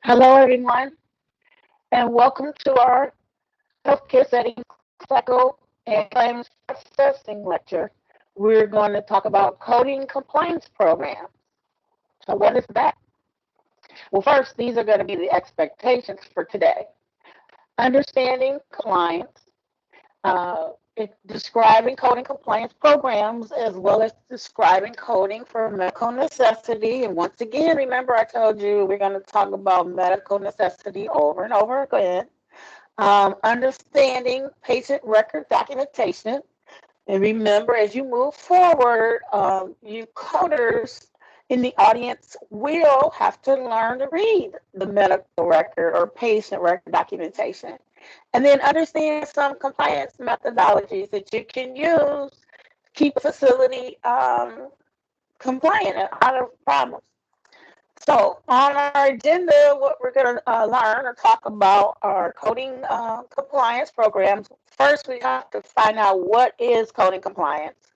Hello, everyone, and welcome to our healthcare settings cycle and claims processing lecture. We're going to talk about coding compliance programs. So, what is that? Well, first, these are going to be the expectations for today. Understanding compliance, describing coding compliance programs, as well as describing coding for medical necessity. And once again, remember I told you we're going to talk about medical necessity over and over again. Understanding patient record documentation. And remember, as you move forward, you coders in the audience will have to learn to read the medical record or patient record documentation. And then understand some compliance methodologies that you can use to keep a facility compliant and out of problems. So on our agenda, what we're going to learn or talk about are coding compliance programs. First, we have to find out what is coding compliance.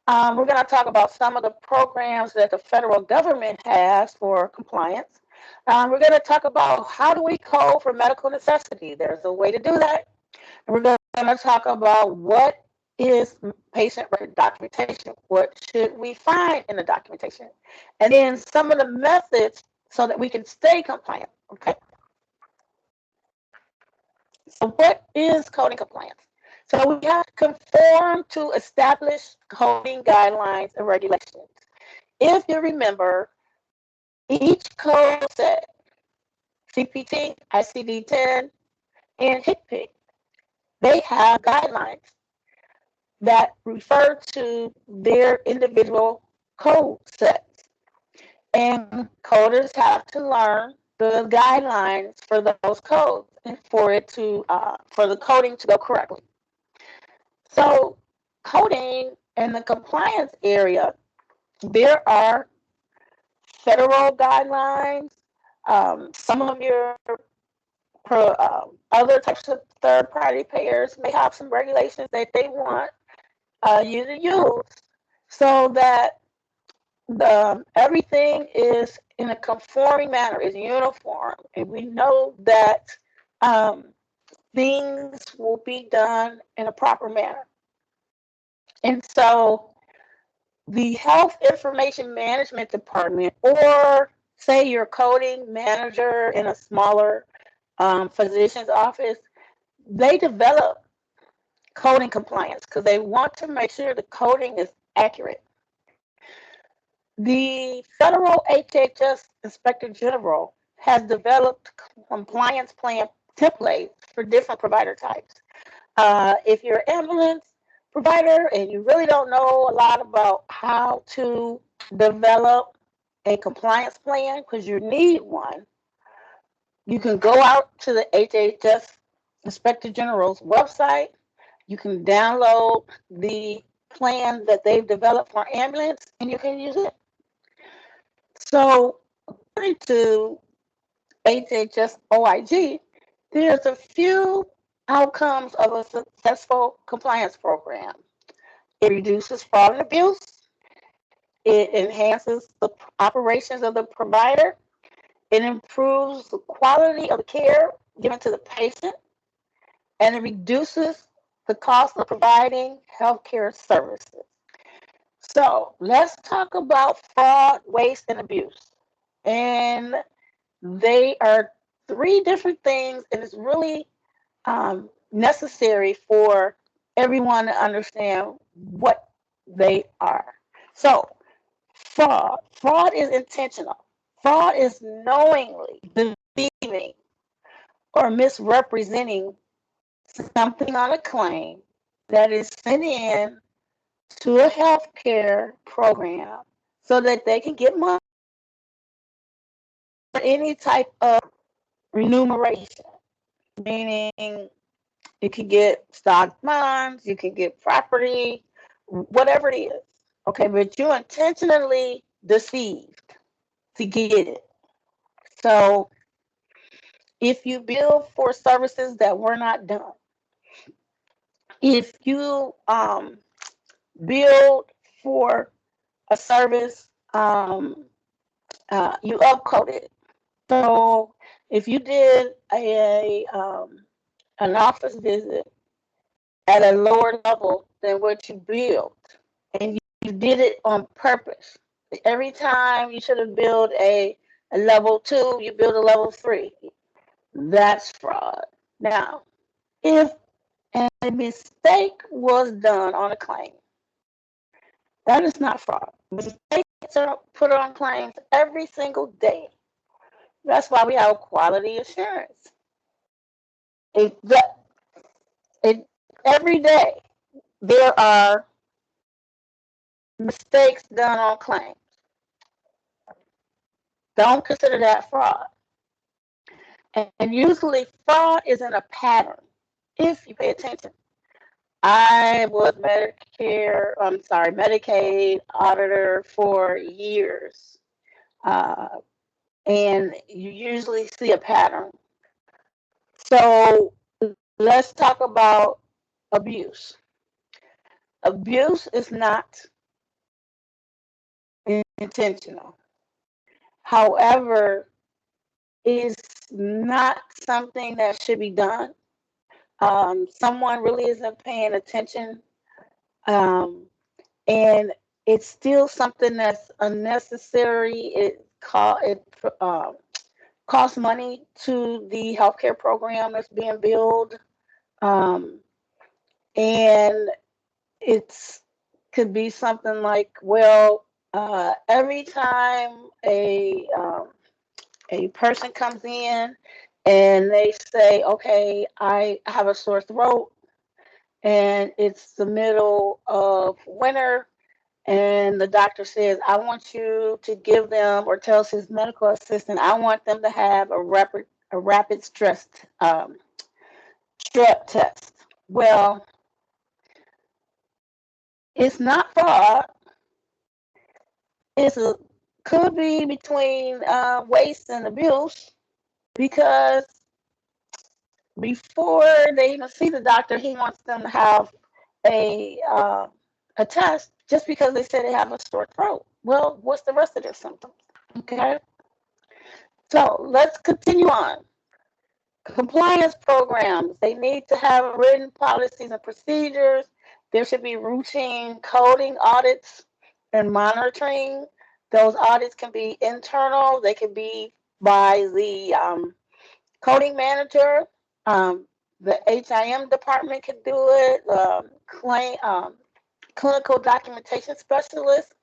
We're going to talk about some of the programs that the federal government has for compliance. We're going to talk about how do we code for medical necessity. There's a way to do that. And we're going to talk about what is patient record documentation. What should we find in the documentation? And then some of the methods so that we can stay compliant. Okay. So what is coding compliance? So we have to conform to established coding guidelines and regulations. If you remember, each code set, CPT, ICD-10, and HCPC, they have guidelines that refer to their individual code sets. And coders have to learn the guidelines for those codes and for the coding to go correctly. So coding in the compliance area, there are federal guidelines. Some of your other types of third-party payers may have some regulations that they want you to use so that everything is in a conforming manner, is uniform, and we know that things will be done in a proper manner. And so the Health Information Management Department, or say your coding manager in a smaller physician's office, they develop coding compliance because they want to make sure the coding is accurate. The federal HHS Inspector General has developed compliance plan templates for different provider types. If you're an ambulance provider and you really don't know a lot about how to develop a compliance plan because you need one, you can go out to the HHS Inspector General's website. You can download the plan that they've developed for ambulance and you can use it. So according to HHS OIG, there's a few outcomes of a successful compliance program. It reduces fraud and abuse. It enhances the operations of the provider. It improves the quality of the care given to the patient. And it reduces the cost of providing healthcare services. So let's talk about fraud, waste, and abuse. And they are three different things, and it's really necessary for everyone to understand what they are. So fraud is intentional. Fraud is knowingly deceiving or misrepresenting something on a claim that is sent in to a healthcare program so that they can get money or any type of remuneration, meaning you can get stock bonds, you can get property, whatever it is. Okay, but you intentionally deceived to get it. So if you bill for services that were not done, if you billed for a service, you upcoded. So If you did an office visit at a lower level than what you billed, and you did it on purpose, every time you should have billed a level 2, you build a level 3. That's fraud. Now, if a mistake was done on a claim, that is not fraud. Mistakes are put on claims every single day. That's why we have quality assurance. It, it, every day there are mistakes done on claims. Don't consider that fraud. And usually fraud is in a pattern if you pay attention. I was Medicaid auditor for years. And you usually see a pattern. So let's talk about abuse. Abuse is not intentional. However, is not something that should be done. Someone really isn't paying attention, um, and it's still something that's unnecessary. It costs money to the healthcare program that's being billed, um, and it's could be something like, well, every time a person comes in and they say, okay, I have a sore throat and it's the middle of winter, and the doctor says, I want you to give them, or tells his medical assistant, I want them to have a rapid strep test. Well, it's not fraud. It's a could be between waste and abuse, because before they even see the doctor, he wants them to have a uh, a test just because they say they have a sore throat. Well, what's the rest of their symptoms? Okay, so let's continue on. Compliance programs, they need to have written policies and procedures. There should be routine coding audits and monitoring. Those audits can be internal, they can be by the coding manager. Um, the HIM department can do it. Clinical documentation specialist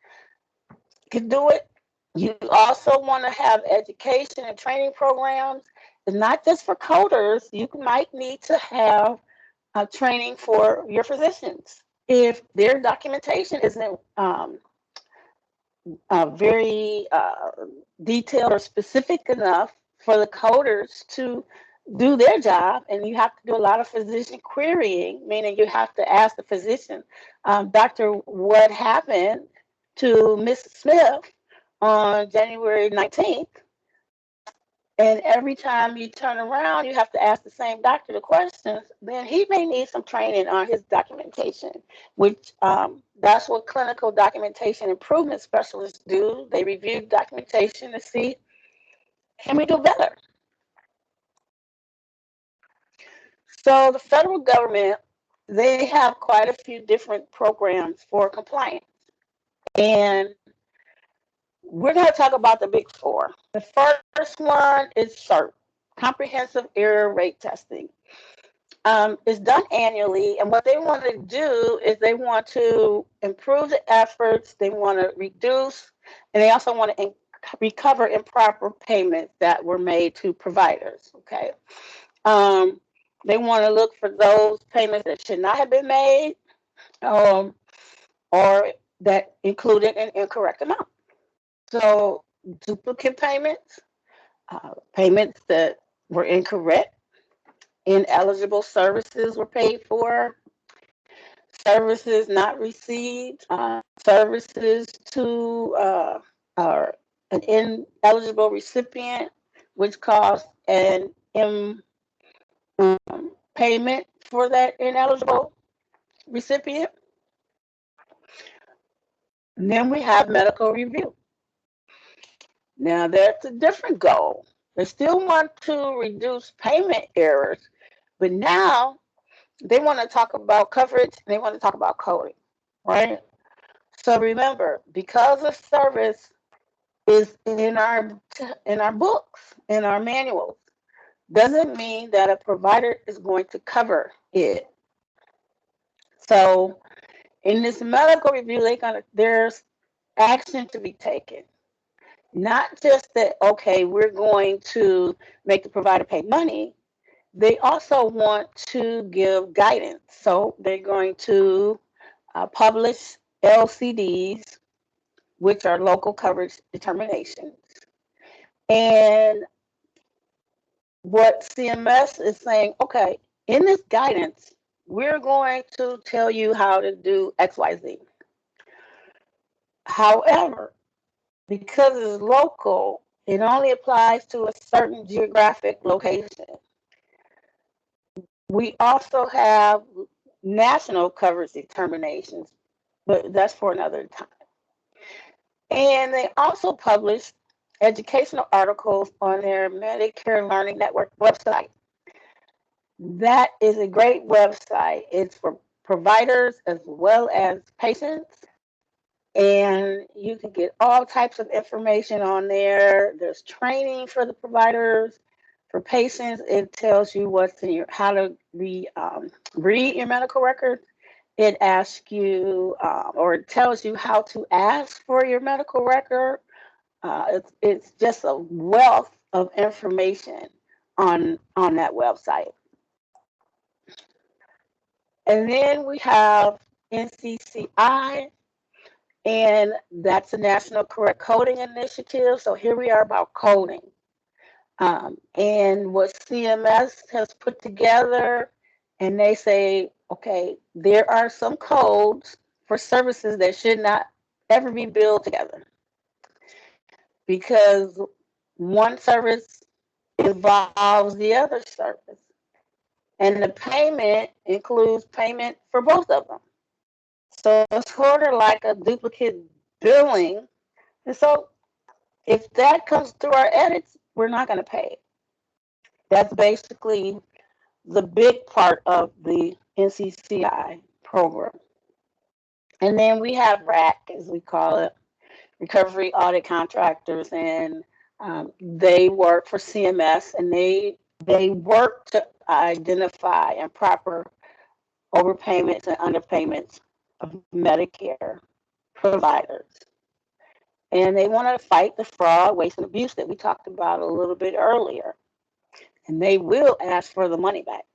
can do it. You also want to have education and training programs. It's not just for coders. You might need to have training for your physicians if their documentation isn't very detailed or specific enough for the coders to do their job. And you have to do a lot of physician querying, meaning you have to ask the physician, doctor, what happened to Miss Smith on January 19th? And every time you turn around, you have to ask the same doctor the questions. Then he may need some training on his documentation, which that's what clinical documentation improvement specialists do. They review documentation to see, can we do better? So the federal government, they have quite a few different programs for compliance. And we're going to talk about the big four. The first one is CERT, Comprehensive Error Rate Testing. It's done annually, and what they want to do is they want to improve the efforts, they want to reduce, and they also want to recover improper payments that were made to providers. Okay, they want to look for those payments that should not have been made, or that included an incorrect amount. So duplicate payments, payments that were incorrect, ineligible services were paid for, services not received, services to an ineligible recipient, which caused an payment for that ineligible recipient. And then we have medical review. Now, that's a different goal. They still want to reduce payment errors, but now they want to talk about coverage and they want to talk about coding, right? So remember, because the service is in our books, in our manuals, doesn't mean that a provider is going to cover it. So in this medical review, there's action to be taken. Not just that, okay, we're going to make the provider pay money. They also want to give guidance. So they're going to publish LCDs, which are local coverage determinations. And what CMS is saying, okay, in this guidance, we're going to tell you how to do XYZ. However, because it's local, it only applies to a certain geographic location. We also have national coverage determinations, but that's for another time. And they also publish educational articles on their Medicare Learning Network website. That is a great website. It's for providers as well as patients. And you can get all types of information on there. There's training for the providers. For patients, it tells you what's in your how to read your medical records. It asks you or it tells you how to ask for your medical record. It's just a wealth of information on that website. And then we have NCCI, and that's the National Correct Coding Initiative. So here we are about coding. And what CMS has put together, and they say, okay, there are some codes for services that should not ever be billed together because one service involves the other service. And the payment includes payment for both of them. So it's sort of like a duplicate billing. And so if that comes through our edits, we're not going to pay it. That's basically the big part of the NCCI program. And then we have RAC, as we call it, Recovery Audit Contractors, and they work for CMS, and they work to identify improper overpayments and underpayments of Medicare providers. And they want to fight the fraud, waste, and abuse that we talked about a little bit earlier. And they will ask for the money back.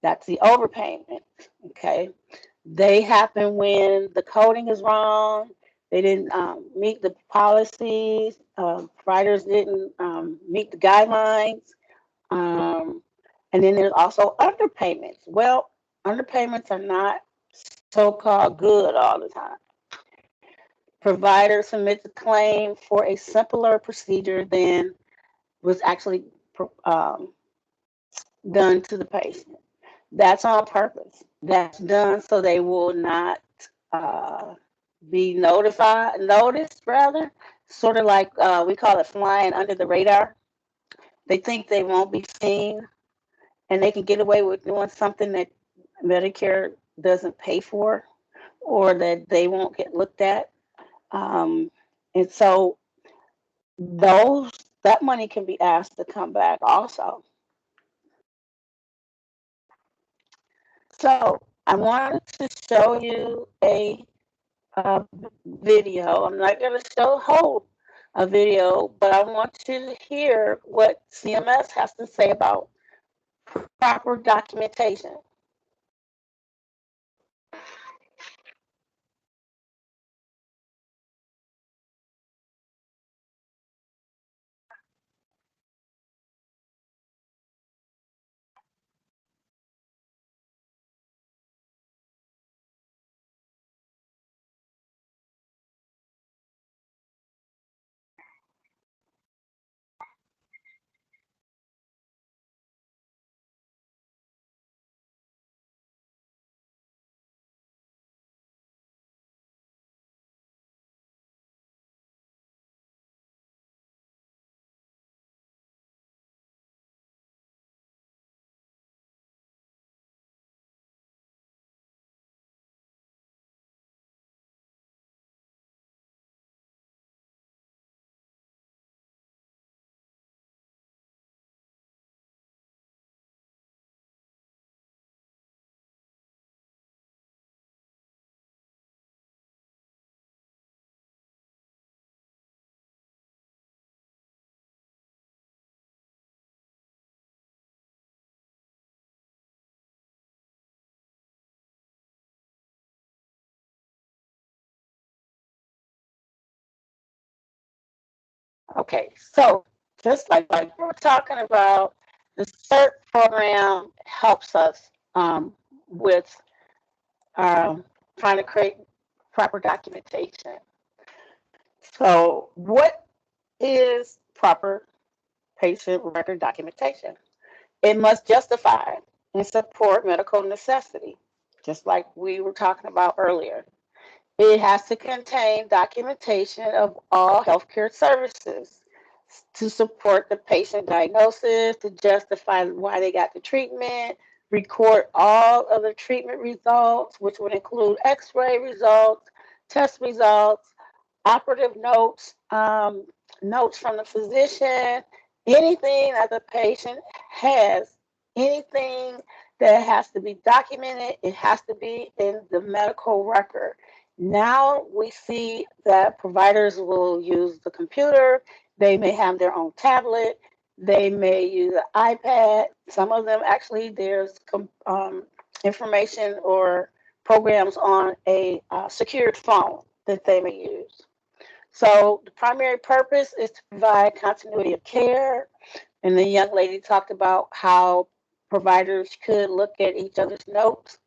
That's the overpayment. Okay. They happen when the coding is wrong. They didn't meet the policies. Providers didn't meet the guidelines. And then there's also underpayments. Well, underpayments are not so-called good all the time. Provider submits a claim for a simpler procedure than was actually um, done to the patient. That's on purpose. That's done so they will not uh, be noticed rather, sort of like we call it flying under the radar. They think they won't be seen and they can get away with doing something that Medicare doesn't pay for or that they won't get looked at. Um, and so those that money can be asked to come back also. So I wanted to show you a video. I'm not going to show whole a video, but I want you to hear what CMS has to say about proper documentation. Okay, so just like we're talking about, the CERT program helps us with um, trying to create proper documentation. So, what is proper patient record documentation? It must justify and support medical necessity, just like we were talking about earlier. It has to contain documentation of all healthcare services to support the patient diagnosis, to justify why they got the treatment, record all of the treatment results, which would include x-ray results, test results, operative notes, notes from the physician, anything that the patient has, anything that has to be documented, it has to be in the medical record. Now we see that providers will use the computer, they may have their own tablet, they may use an iPad. Some of them actually, there's information or programs on a secured phone that they may use. So the primary purpose is to provide continuity of care. And the young lady talked about how providers could look at each other's notes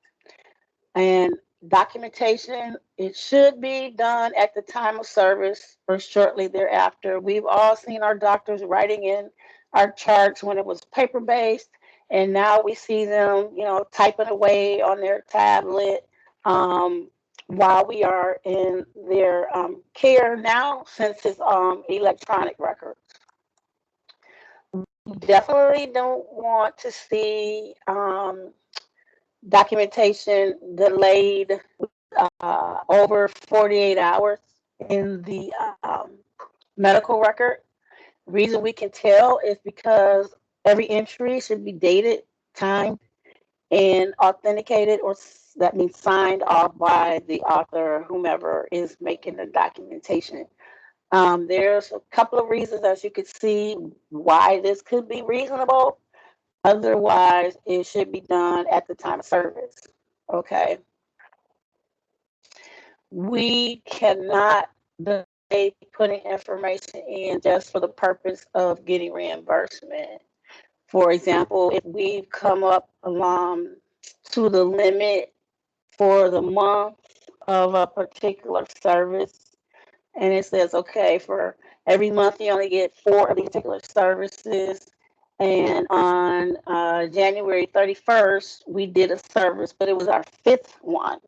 and documentation. It should be done at the time of service or shortly thereafter. We've all seen our doctors writing in our charts when it was paper based, and now we see them, typing away on their tablet while we are in their care now, since it's electronic records. We definitely don't want to see documentation delayed over 48 hours in the medical record. The reason we can tell is because every entry should be dated, timed, and authenticated, or that means signed off by the author, whomever is making the documentation. There's a couple of reasons, as you can see, why this could be reasonable. Otherwise, it should be done at the time of service. Okay. We cannot delay putting information in just for the purpose of getting reimbursement. For example, if we've come up to the limit for the month of a particular service, and it says, okay, for every month you only get 4 of these particular services, and on January 31st, we did a service, but it was our 5th one.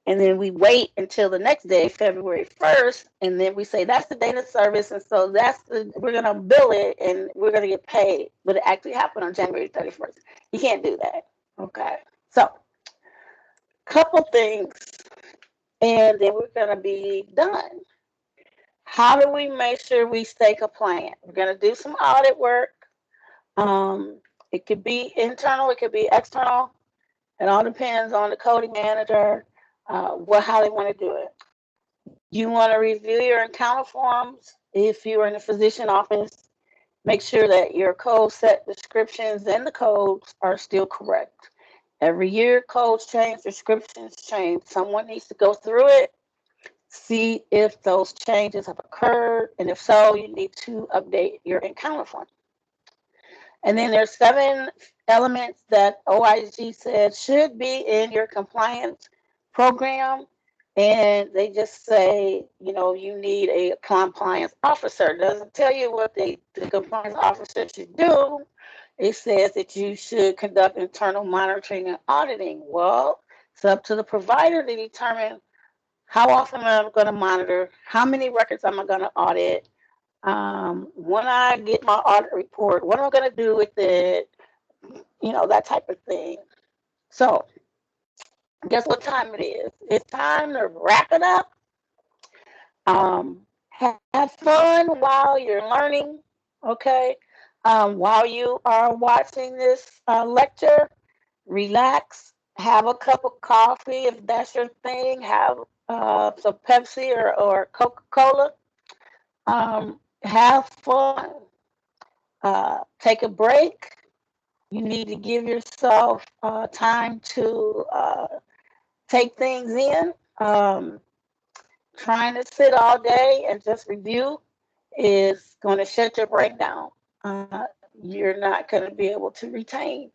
And then we wait until the next day, February 1st, and then we say that's the date of service, and so we're going to bill it, and we're going to get paid. But it actually happened on January 31st. You can't do that. Okay. So, couple things, and then we're going to be done. How do we make sure we stay compliant? We're going to do some audit work. It could be internal, it could be external. It all depends on the coding manager, how they want to do it. You want to review your encounter forms if you're in a physician office. Make sure that your code set descriptions and the codes are still correct. Every year, codes change, descriptions change. Someone needs to go through it, see if those changes have occurred, and if so, you need to update your encounter form. And then there's 7 elements that OIG said should be in your compliance program. And they just say, you need a compliance officer. It doesn't tell you what the compliance officer should do. It says that you should conduct internal monitoring and auditing. Well, it's up to the provider to determine how often am I going to monitor, how many records am I going to audit, when I get my audit report, what am I going to do with it, that type of thing. So, guess what time it is? It's time to wrap it up. Have fun while you're learning, okay? While you are watching this lecture, relax, have a cup of coffee if that's your thing, have some Pepsi or Coca-Cola. Have fun. Take a break. You need to give yourself time to take things in. Trying to sit all day and just review is going to shut your brain down. You're not going to be able to retain.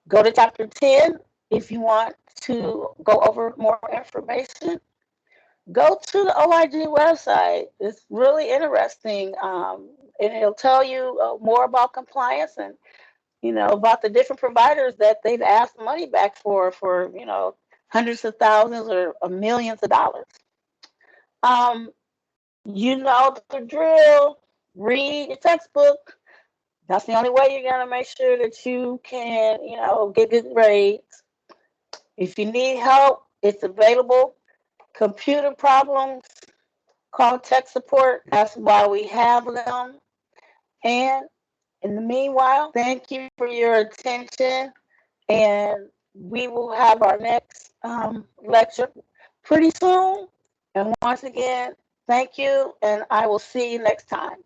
Go to chapter 10 if you want to go over more information. Go to the OIG website. It's really interesting, and it'll tell you more about compliance and about the different providers that they've asked money back for hundreds of thousands or millions of dollars. Um, you know the drill. Read your textbook. That's the only way you're gonna make sure that you can, get good grades. If you need help, it's available. Computer problems, call tech support. That's why we have them. And in the meanwhile, thank you for your attention. And we will have our next lecture pretty soon. And once again, thank you, and I will see you next time.